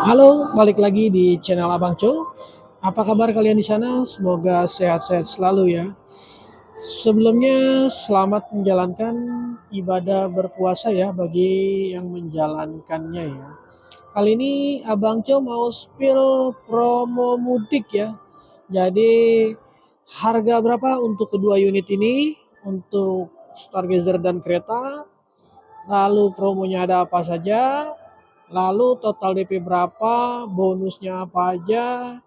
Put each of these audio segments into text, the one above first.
Halo, balik lagi di channel Abang Cho. Apa kabar kalian di sana? Semoga sehat-sehat selalu ya. Sebelumnya selamat menjalankan ibadah berpuasa ya bagi yang menjalankannya ya. Kali ini Abang Cho mau spill promo mudik ya. Jadi harga berapa untuk kedua unit ini? Untuk Stargazer dan kereta. Lalu promonya ada apa saja? Lalu total DP berapa, bonusnya apa aja.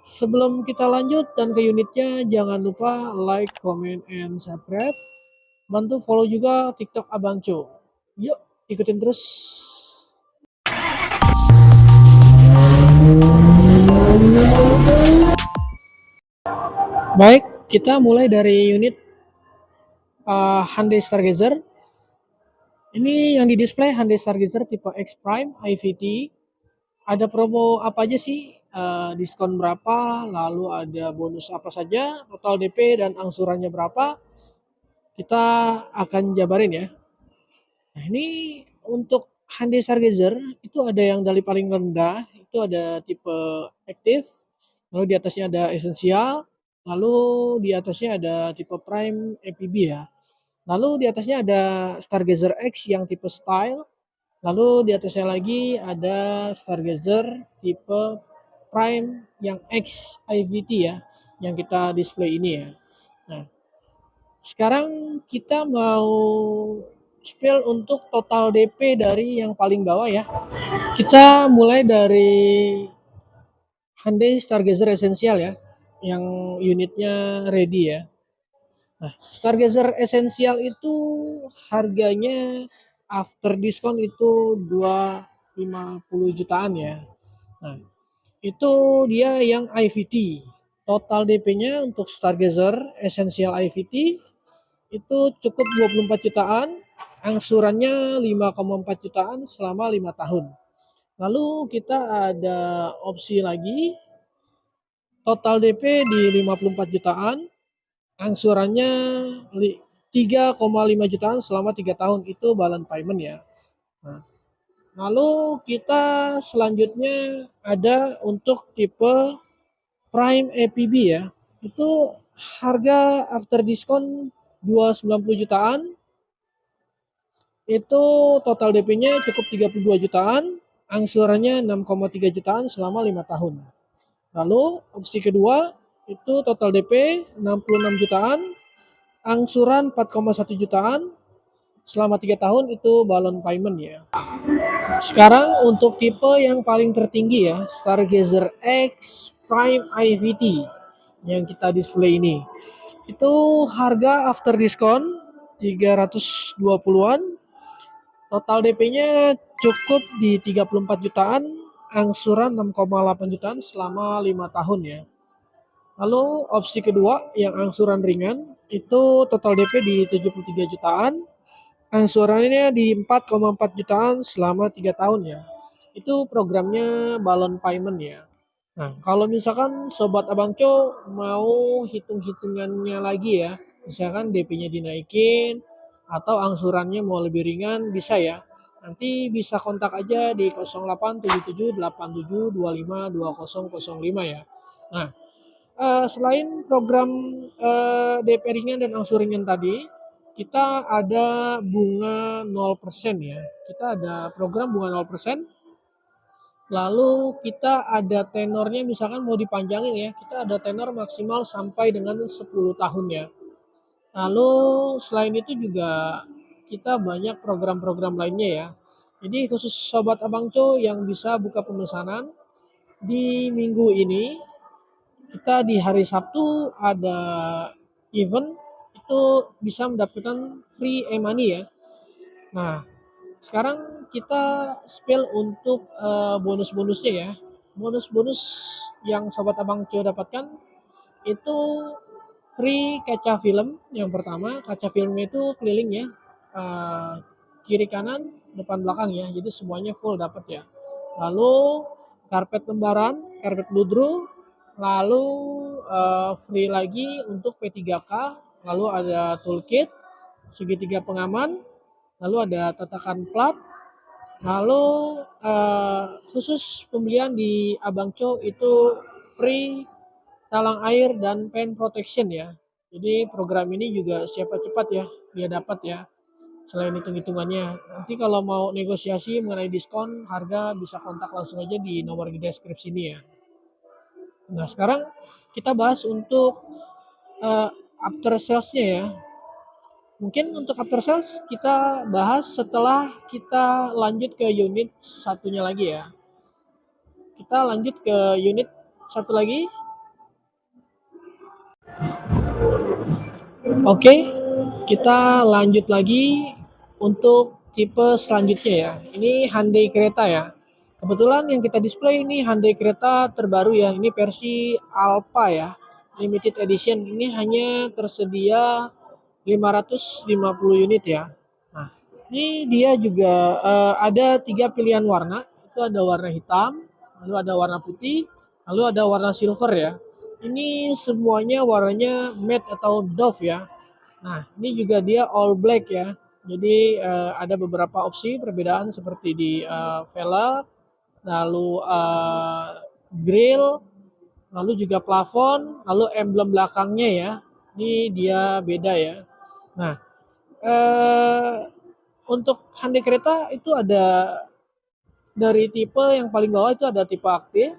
Sebelum kita lanjut dan ke unitnya, jangan lupa like, comment, and subscribe. Bantu follow juga TikTok Abang Cho. Yuk, ikutin terus. Baik, kita mulai dari unit Hyundai Stargazer. Ini yang di display Hyundai Stargazer tipe X Prime IVT. Ada promo apa aja sih? Diskon berapa? Lalu ada bonus apa saja? Total DP dan angsurannya berapa? Kita akan jabarin ya. Nah, ini untuk Hyundai Stargazer itu ada yang dari paling rendah, itu ada tipe aktif, lalu di atasnya ada esensial, lalu di atasnya ada tipe prime APB ya. Lalu di atasnya ada Stargazer X yang tipe style, lalu di atasnya lagi ada Stargazer tipe Prime yang X IVT ya, yang kita display ini ya. Nah, sekarang kita mau spill untuk total DP dari yang paling bawah ya. Kita mulai dari Hyundai Stargazer Essential ya, yang unitnya ready ya. Nah, Stargazer Essential itu harganya after diskon itu 250 jutaan ya. Nah, itu dia yang IVT. Total DP-nya untuk Stargazer Essential IVT itu cukup 24 jutaan, angsurannya 5,4 jutaan selama 5 tahun. Lalu kita ada opsi lagi, total DP di 54 jutaan, angsurannya 3,5 jutaan selama 3 tahun, itu balance payment ya. Nah, lalu kita selanjutnya ada untuk tipe Prime APB ya. Itu harga after diskon 290 jutaan. Itu total DP-nya cukup 32 jutaan, angsurannya 6,3 jutaan selama 5 tahun. Lalu opsi kedua itu total DP 66 jutaan, angsuran 4,1 jutaan selama 3 tahun, itu balloon payment ya. Sekarang untuk tipe yang paling tertinggi ya, Stargazer X Prime IVT yang kita display ini. Itu harga after diskon 320-an. Total DP-nya cukup di 34 jutaan, angsuran 6,8 jutaan selama 5 tahun ya. Lalu opsi kedua yang angsuran ringan itu total DP di 73 jutaan, angsurannya di 4,4 jutaan selama 3 tahun ya. Itu programnya balloon payment ya. Nah, kalau misalkan Sobat Abang Co mau hitung-hitungannya lagi ya, misalkan DP-nya dinaikin atau angsurannya mau lebih ringan, bisa ya. Nanti bisa kontak aja di 087787252005 ya. Nah, selain program DP ringan dan angsur ringan tadi, kita ada bunga 0% ya. Kita ada program bunga 0%. Lalu kita ada tenornya, misalkan mau dipanjangin ya, kita ada tenor maksimal sampai dengan 10 tahun ya. Lalu selain itu juga kita banyak program-program lainnya ya. Jadi khusus Sobat Abang Co yang bisa buka pemesanan di minggu ini, kita di hari Sabtu ada event, itu bisa mendapatkan free e-money ya. Nah, sekarang kita spill untuk bonus-bonusnya ya. Bonus-bonus yang Sobat Abang Co dapatkan itu free kaca film. Yang pertama, kaca filmnya itu keliling ya. Kiri kanan, depan belakang ya. Jadi semuanya full dapat ya. Lalu karpet lembaran, karpet ludru, lalu free lagi untuk P3K, lalu ada toolkit, segitiga pengaman, lalu ada tatakan plat, Lalu khusus pembelian di Abangco itu free talang air dan paint protection ya. Jadi program ini juga siapa cepat ya dia dapat ya. Selain hitung-hitungannya. Nanti kalau mau negosiasi mengenai diskon harga bisa kontak langsung aja di nomor di deskripsi ini ya. Nah, sekarang kita bahas untuk after sales-nya ya. Mungkin untuk after sales kita bahas setelah kita lanjut ke unit satunya lagi ya. Kita lanjut ke unit satu lagi. Oke, kita lanjut lagi untuk tipe selanjutnya ya. Ini Hyundai Creta ya. Kebetulan yang kita display ini Hyundai Creta terbaru ya. Ini versi Alpha ya. Limited edition. Ini hanya tersedia 550 unit ya. Nah, ini dia juga ada 3 pilihan warna. Itu ada warna hitam, lalu ada warna putih, lalu ada warna silver ya. Ini semuanya warnanya matte atau doff ya. Nah, ini juga dia all black ya. Jadi ada beberapa opsi perbedaan seperti di velg, lalu grill, lalu juga plafon, lalu emblem belakangnya ya. Ini dia beda ya. Nah, eh, untuk Hyundai Creta itu ada dari tipe yang paling bawah itu ada tipe aktif,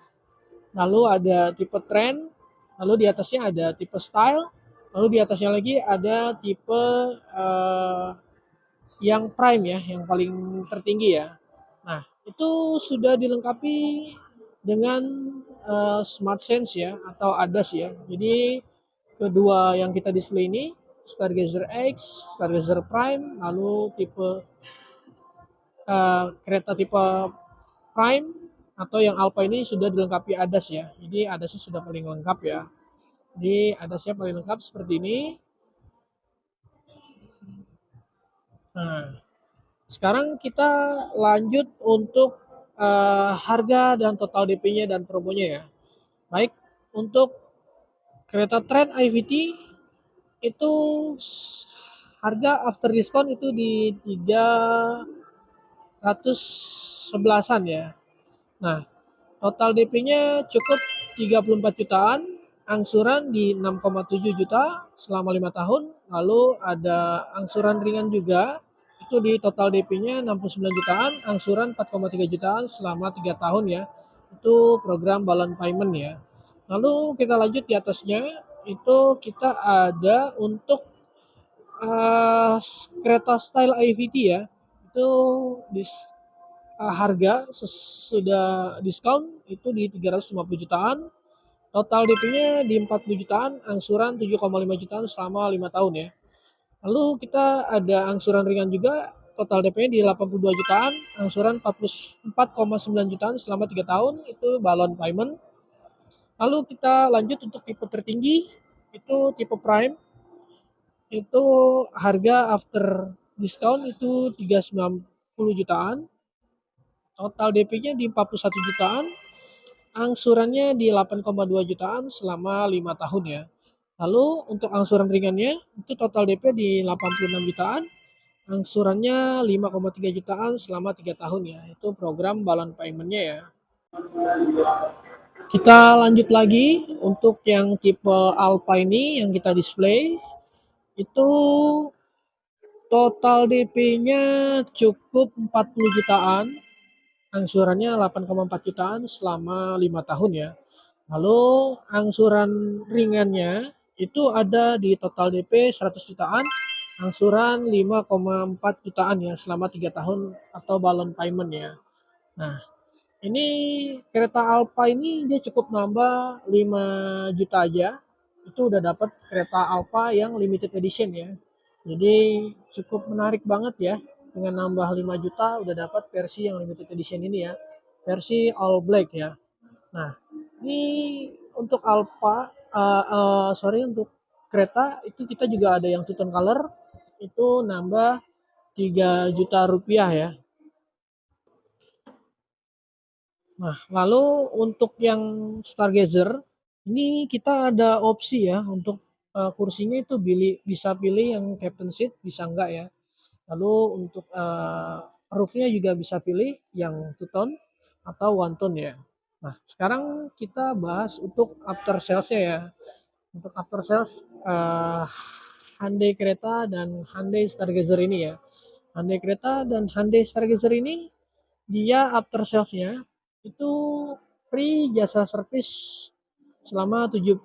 lalu ada tipe trend, lalu di atasnya ada tipe style, lalu di atasnya lagi ada tipe eh, yang prime ya, yang paling tertinggi ya. Nah, itu sudah dilengkapi dengan Smart Sense ya atau ADAS ya. Jadi kedua yang kita display ini Stargazer X, Stargazer Prime, lalu tipe kereta tipe Prime atau yang Alpha ini sudah dilengkapi ADAS ya. Jadi ADASnya sudah paling lengkap ya. Jadi ADASnya paling lengkap seperti ini. Nah, sekarang kita lanjut untuk harga dan total DP-nya dan promonya ya. Baik, untuk kereta Trend IVT itu harga after diskon itu di 311-an ya. Nah, total DP-nya cukup 34 jutaan, angsuran di 6,7 juta selama 5 tahun, lalu ada angsuran ringan juga, itu di total DP-nya 69 jutaan, angsuran 4,3 jutaan selama 3 tahun ya. Itu program balance payment ya. Lalu kita lanjut di atasnya, itu kita ada untuk kereta style IVT ya. Itu di harga sesudah diskon itu di 350 jutaan, total DP-nya di 40 jutaan, angsuran 7,5 jutaan selama 5 tahun ya. Lalu kita ada angsuran ringan juga, total DP-nya di 82 jutaan, angsuran 44,9 jutaan selama 3 tahun, itu balon payment. Lalu kita lanjut untuk tipe tertinggi, itu tipe prime, itu harga after diskon itu 390 jutaan, total DP-nya di 41 jutaan, angsurannya di 8,2 jutaan selama 5 tahun ya. Lalu untuk angsuran ringannya itu total DP di 86 jutaan, angsurannya 5,3 jutaan selama 3 tahun ya. Itu program balance payment-nya ya. Kita lanjut lagi untuk yang tipe Alpha ini yang kita display itu total DP-nya cukup 40 jutaan, angsurannya 8,4 jutaan selama 5 tahun ya. Lalu angsuran ringannya itu ada di total DP 100 jutaan, angsuran 5,4 jutaan ya selama 3 tahun atau balloon payment ya. Nah, ini kereta Alpha ini dia cukup nambah 5 juta aja. Itu udah dapat kereta Alpha yang limited edition ya. Jadi cukup menarik banget ya. Dengan nambah 5 juta udah dapat versi yang limited edition ini ya. Versi all black ya. Nah, ini untuk Alfa, sorry untuk kereta itu kita juga ada yang two tone color itu nambah 3 juta rupiah ya. Nah, lalu untuk yang Stargazer ini kita ada opsi ya untuk kursinya itu bisa pilih yang captain seat bisa enggak ya. Lalu untuk roofnya juga bisa pilih yang two tone atau one tone ya. Nah, sekarang kita bahas untuk after sales-nya ya. Untuk after sales Hyundai Creta dan Hyundai Stargazer ini ya. Hyundai Creta dan Hyundai Stargazer ini dia after sales-nya itu free jasa servis selama 75.000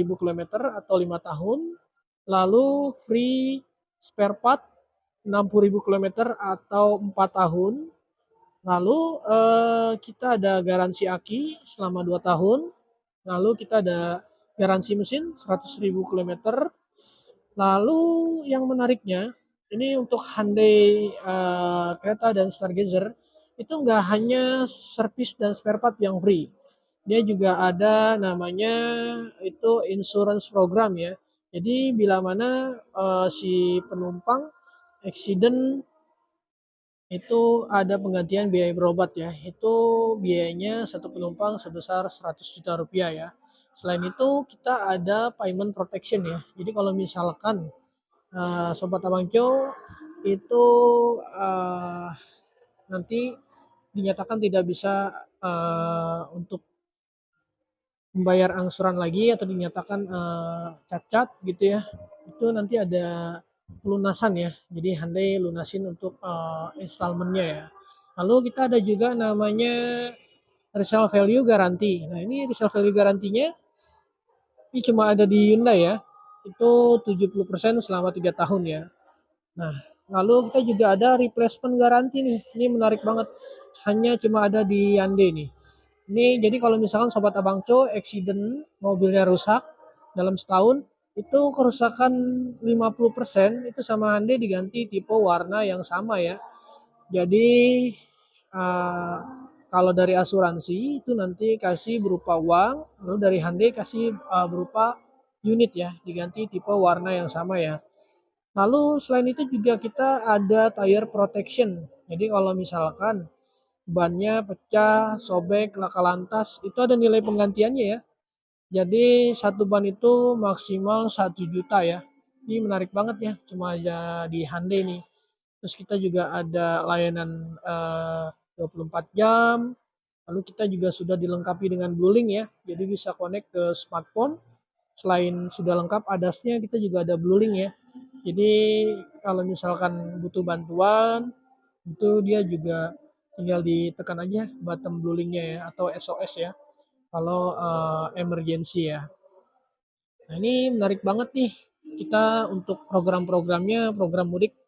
km atau 5 tahun. Lalu free spare part 60.000 km atau 4 tahun. Lalu kita ada garansi aki selama 2 tahun. Lalu kita ada garansi mesin 100.000 km. Lalu yang menariknya, ini untuk Hyundai Creta dan Stargazer itu nggak hanya servis dan spare part yang free. Dia juga ada namanya itu insurance program ya. Jadi bila mana si penumpang accident itu ada penggantian biaya berobat ya. Itu biayanya satu penumpang sebesar 100 juta rupiah ya. Selain itu kita ada payment protection ya. Jadi kalau misalkan Sobat Abangco itu nanti dinyatakan tidak bisa untuk membayar angsuran lagi atau dinyatakan cacat gitu ya, itu nanti ada pelunasan ya. Jadi Hyundai lunasin untuk installmentnya ya. Lalu kita ada juga namanya resale value garanti. Nah ini resale value garantinya ini cuma ada di Hyundai ya. Itu 70% selama 3 tahun ya. Nah, lalu kita juga ada replacement garanti nih. Ini menarik banget. Hanya cuma ada di Hyundai nih. Ini jadi kalau misalkan Sobat Abangco accident mobilnya rusak dalam setahun, itu kerusakan 50% itu sama Hyundai diganti tipe warna yang sama ya. Jadi uh, kalau dari asuransi itu nanti kasih berupa uang, lalu dari Hyundai kasih berupa unit ya, diganti tipe warna yang sama ya. Lalu selain itu juga kita ada tire protection. Jadi kalau misalkan bannya pecah, sobek, laka lantas, itu ada nilai penggantiannya ya. Jadi satu ban itu maksimal 1 juta ya. Ini menarik banget ya, cuma aja di Hyundai nih. Terus kita juga ada layanan 24 jam. Lalu kita juga sudah dilengkapi dengan Bluelink ya. Jadi bisa connect ke smartphone. Selain sudah lengkap ADAS-nya, kita juga ada Bluelink ya. Jadi kalau misalkan butuh bantuan, itu dia juga tinggal ditekan aja button Bluelink-nya ya atau SOS ya. Kalau emergency ya. Nah ini menarik banget nih kita untuk program-programnya, program mudik.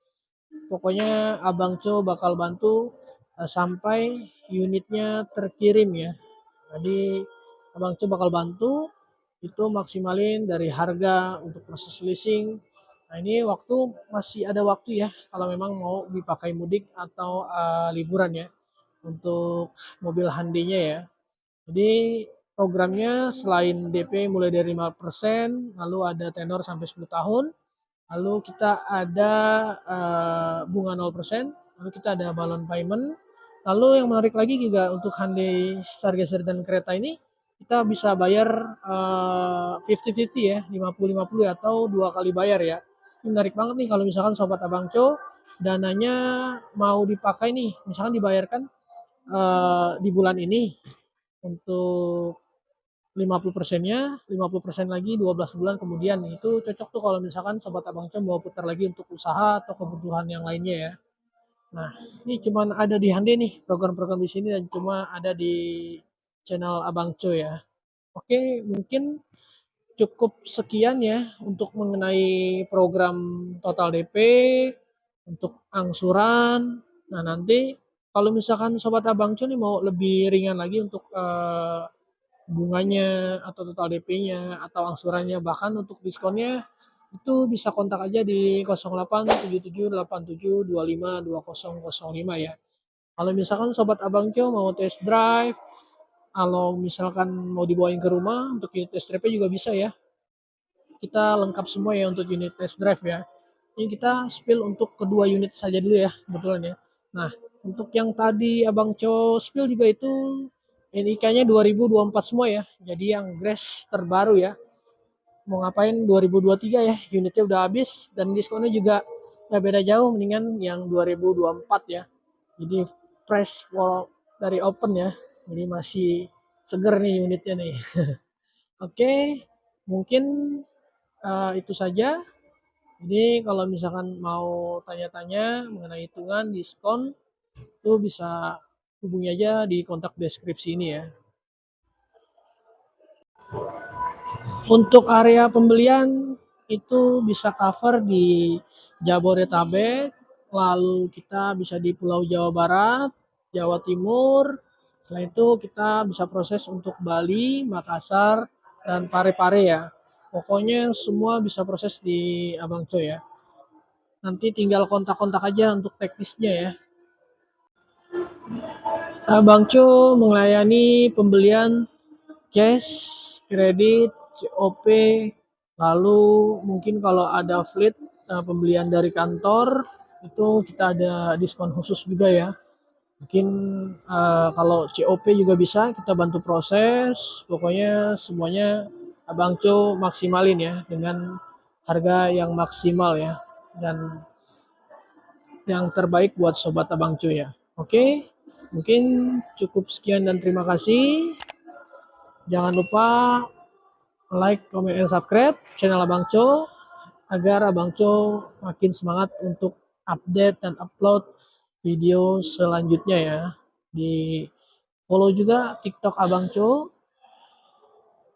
Pokoknya Abang Co bakal bantu sampai unitnya terkirim ya. Jadi Abang Co bakal bantu itu maksimalin dari harga untuk proses leasing. Nah ini waktu masih ada waktu ya kalau memang mau dipakai mudik atau liburan ya untuk mobil Hyundai-nya ya. Jadi programnya selain DP mulai dari 5%, lalu ada tenor sampai 10 tahun, lalu kita ada bunga 0%, lalu kita ada balloon payment. Lalu yang menarik lagi juga untuk Hyundai Stargazer dan kereta ini kita bisa bayar 50-50 ya, 50-50 atau 2 kali bayar ya. Ini menarik banget nih kalau misalkan Sobat Abangco dananya mau dipakai nih, misalkan dibayarkan di bulan ini untuk 50%-nya, 50% lagi 12 bulan kemudian. Itu cocok tuh kalau misalkan Sobat Abangco mau putar lagi untuk usaha atau kebutuhan yang lainnya ya. Nah, ini cuma ada di Hyundai nih program-program di sini dan cuma ada di channel Abangco ya. Oke, mungkin cukup sekian ya untuk mengenai program total DP, untuk angsuran. Nah, nanti kalau misalkan Sobat Abangco nih mau lebih ringan lagi untuk bunganya atau total DP-nya atau angsurannya, bahkan untuk diskonnya itu bisa kontak aja di 087787252005 ya. Kalau misalkan Sobat Abangco mau test drive, kalau misalkan mau dibawain ke rumah untuk unit test drive-nya juga bisa ya. Kita lengkap semua ya untuk unit test drive ya. Ini kita spill untuk kedua unit saja dulu ya, kebetulan ya. Nah, untuk yang tadi Abang Co spill juga itu NIK-nya 2024 semua ya. Jadi yang Grace terbaru ya. Mau ngapain 2023 ya, unitnya udah habis dan diskonnya juga nggak beda jauh, mendingan yang 2024 ya. Jadi fresh dari open ya. Jadi masih seger nih unitnya nih. Oke, mungkin itu saja. Jadi kalau misalkan mau tanya-tanya mengenai hitungan diskon, itu bisa hubungi aja di kontak deskripsi ini ya. Untuk area pembelian itu bisa cover di Jabodetabek, lalu kita bisa di Pulau Jawa Barat, Jawa Timur. Selain itu kita bisa proses untuk Bali, Makassar, dan Pare-Pare ya. Pokoknya semua bisa proses di Abang Coy ya. Nanti tinggal kontak-kontak aja untuk teknisnya ya. Abang Coy melayani pembelian cash, kredit, COP, lalu mungkin kalau ada fleet pembelian dari kantor itu kita ada diskon khusus juga ya. Mungkin kalau COP juga bisa kita bantu proses. Pokoknya semuanya Abang Co maksimalin ya dengan harga yang maksimal ya dan yang terbaik buat sobat Abang Co ya. Oke, mungkin cukup sekian dan terima kasih. Jangan lupa like, comment, and subscribe channel Abang Co agar Abang Co makin semangat untuk update dan upload video selanjutnya ya. Di follow juga TikTok Abang Co.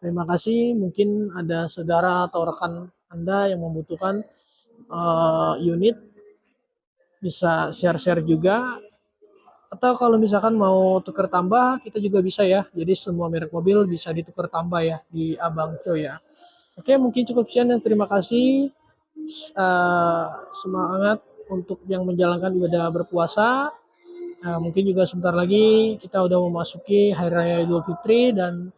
Terima kasih. Mungkin ada saudara atau rekan Anda yang membutuhkan unit bisa share-share juga. Atau kalau misalkan mau tuker tambah, kita juga bisa ya. Jadi semua merek mobil bisa ditukar tambah ya di Abang Co ya. Oke, mungkin cukup sekian dan terima kasih. Semangat untuk yang menjalankan ibadah berpuasa. Mungkin juga sebentar lagi kita udah memasuki Hari Raya Idul Fitri dan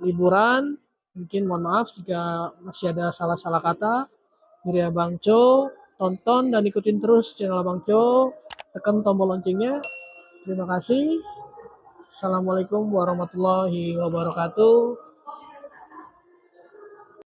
liburan. Mungkin mohon maaf jika masih ada salah-salah kata. Dari Abang Co, tonton dan ikutin terus channel Abang Co. Tekan tombol loncengnya. Terima kasih. Assalamualaikum warahmatullahi wabarakatuh.